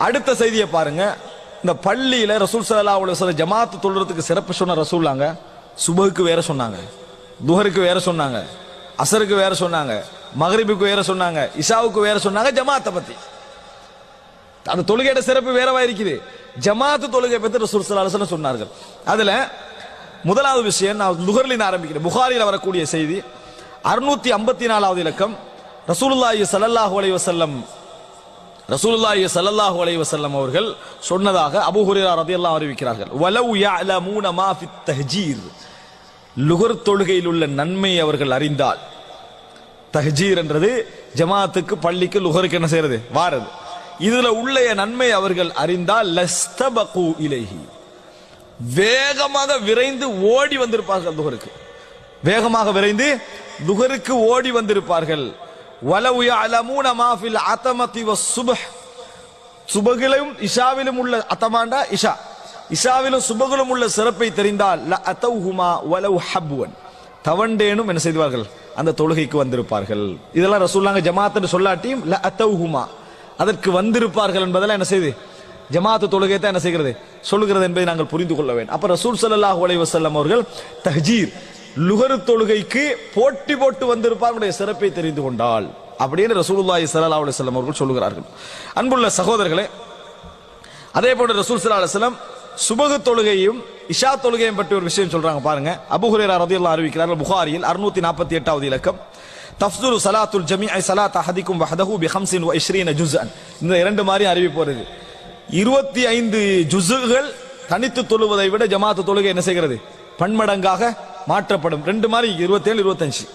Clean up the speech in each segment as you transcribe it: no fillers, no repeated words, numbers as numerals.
அடுத்த செய்தியை பாருங்க. இந்த பள்ளியில ரசூல் ஸல்லல்லாஹு அலைஹி வஸல்லம் ஜமாத் தொழுறதுக்கு சிறப்பு சொன்ன ரசூலாங்க சுபஹுக்கு வேற சொன்னாங்க, துஹருக்கு வேற சொன்னாங்க, அசருக்கு வேற சொன்னாங்க, மக்ரிபுக்கு வேற சொன்னாங்க, இஷாவுக்கு வேற சொன்னாங்க. ஜமாத்தை பத்தி அந்த தொழுகையோட சிறப்பு வேறவா இருக்குது. ஜமாத் தொழுகை பத்தி ரசூல் ஸல்லல்லாஹு அலைஹி வஸல்லம் சொன்னார்கள். அதுல முதலாவது விஷயம் நான் துஹர்லின் ஆரம்பிக்கிறேன். புகாரியில் வரக்கூடிய செய்தி 654வது இலக்கம். ரசூலுல்லாஹி ஸல்லல்லாஹு அலைஹி வஸல்லம் அவர்கள் சொன்னதாக அபூ ஹுரைரா ரலியல்லாஹு அறிவிக்கிறார்கள். வலவ் யஅலமூன மா ஃபித் தஹ்ஜீர், லுஹர் தொழுகையில் உள்ள நன்மை அவர்கள் அறிந்தால். தஹ்ஜீர் என்றது ஜமாத்துக்கு பள்ளிக்கு லுஹருக்கு என்ன செய்யறது வாரது. இதுல உள்ள நன்மை அவர்கள் அறிந்தால் லஸ்தபகு இலைஹி, வேகமாக விரைந்து ஓடி வந்திருப்பார்கள். லுஹருக்கு வேகமாக விரைந்து லுஹருக்கு ஓடி வந்திருப்பார்கள். வலவ் யஅலமூன மா ஃபில் அதமதி வஸ்ஸுப்ஹ், சுபகிலும் இஷாவிலும் உள்ள அதமாண்டா இஷா, இஷாவிலும் சுபகிலும் உள்ள சிறப்பை தெரிந்தால் ல அதௌஹுமா வலவ் ஹப்வன், தவண்டேனும் என்ன செய்வார்கள் அந்த தொழுகைக்கு வந்திருப்பார்கள். இதெல்லாம் ரசூலுல்லாஹ் ஜமாத் சொல்லாட்டியும் ல அதௌஹுமா அதற்கு வந்திருப்பார்கள் என்பதெல்லாம் என்ன செய்து ஜமாத் தொழுகை தான் என்ன செய்கிறது சொல்லுகிறது என்பதை நாங்கள் புரிந்து கொள்ள வேண்டும். அப்ப ரசூல் ஸல்லல்லாஹு அலைஹி வஸல்லம் அவர்கள் தஹ்ஜீர் லுஹர் தொழுகைக்கு போட்டி போட்டு வந்திருப்பார்களுடைய சிறப்பை தெரிந்து கொண்டால் அப்படின்னு ரசூலுல்லாஹி ஸல்லல்லாஹு அலைஹி வஸல்லம் அவர்கள் சொல்லுகிறார்கள். அன்புள்ள சகோதரர்களே, அதே போன்று ரசூல் ஸல்லல்லாஹு அலைஹி வஸல்லம் சுபஹ் தொழுகையும் இஷா தொழுகையும் பற்றி ஒரு விஷயம் சொல்றாங்க பாருங்க. அபூ ஹுரைரா ரலியல்லாஹு அறிவிக்கிறார்கள் புகாரியில் 648வது இலக்கம். தஃப்துரு ஸலாத்துல் ஜமீஇ ஸலாத் அஹதிக்கும் வஹதஹு பி 25 ஜுஸ்அன். இந்த இரண்டு மாதிரி அறிவிப்பு வருது. 25 ஜுஸ்கள் தனித்து தொழுவதை விட ஜமாத் தொழுகை என்ன செய்கிறது பன்மடங்காக மாற்றப்படும். ரெண்டு மாதிரி 27 25.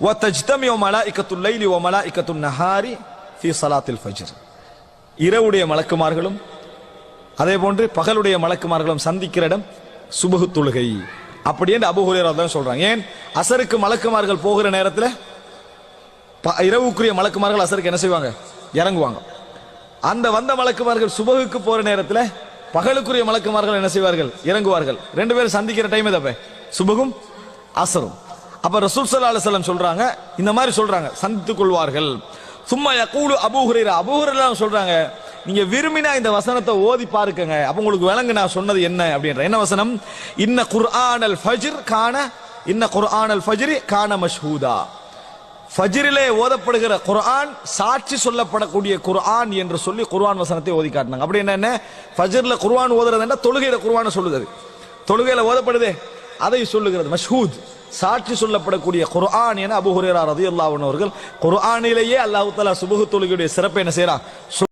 வதஜ்தமிஉ மலாயிகத்துல் லைலி வ மலாயிகத்துன் நஹாரி ஃபீ ஸலாத்தில் ஃபஜ்ர், இரவுடைய மலக்குமார்களும் அதே போன்று பகலுடைய மலக்குமார்களும் சந்திக்கிற இடம் சுபஹ் தொழுகை அப்படியே அபூ ஹுரைரா தான் சொல்றாங்க. ஏன் அசருக்கு மலக்குமார்கள் போகிற நேரத்தில் இரவுக்குரிய மலக்குமார்கள் அசருக்கு என்ன செய்வாங்க இறங்குவாங்க. அந்த வந்த மலக்குமார்கள் சுபஹுக்கு போற நேரத்தில் பகலுக்குரிய மலக்குமார்கள் என்ன செய்வார்கள் இறங்குவார்கள். ரெண்டு பேரும் சந்திக்கிற டைம் எதப்ப சுபஹும் அசரும். அப்ப ரசூல் ஸல்லல்லாஹு அலைஹி வஸல்லம் சொல்றாங்க, இந்த மாதிரி சொல்றாங்க சந்தித்துக் கொள்வார்கள். சும்மா யகூலு அபூ ஹுரைரா, அபூ ஹுரைரா சொல்றாங்க, நீங்க விரும்பினா இந்த வசனத்தை ஓதி பாருங்க, அப்ப உங்களுக்கு விளங்கு நான் சொன்னது என்ன அப்படின்ற. என்ன வசனம்? இன்ன குர்ஆனல் ஃபஜ்ரி கான மஷ்ஹூதா, ஃபஜ்ரிலே ஓதப்படுகிற குர்ஆன் சாட்சி சொல்லப்படக்கூடிய குர்ஆன் என்று சொல்லி குர்ஆன் வசனத்தை ஓதி காட்டினாங்க. அப்படி என்ன ஃபஜ்ர்ல குர்ஆன் ஓதுறதுன்னா தொழுகையில குர்ஆனை சொல்லுது, தொழுகையில ஓதப்படுதே அதை சொல்லுகிறது. மஷ்ஹூத் சாட்சி சொல்லப்படக்கூடிய குர்ஆன் என அபூ ஹுரைரா ரலியல்லாஹு அன்ஹு அவர்கள் குர்ஆனிலேயே அல்லாஹ் தஆலா சுபஹ் தொழுகையுடைய சிறப்பை என்ன செய்றான்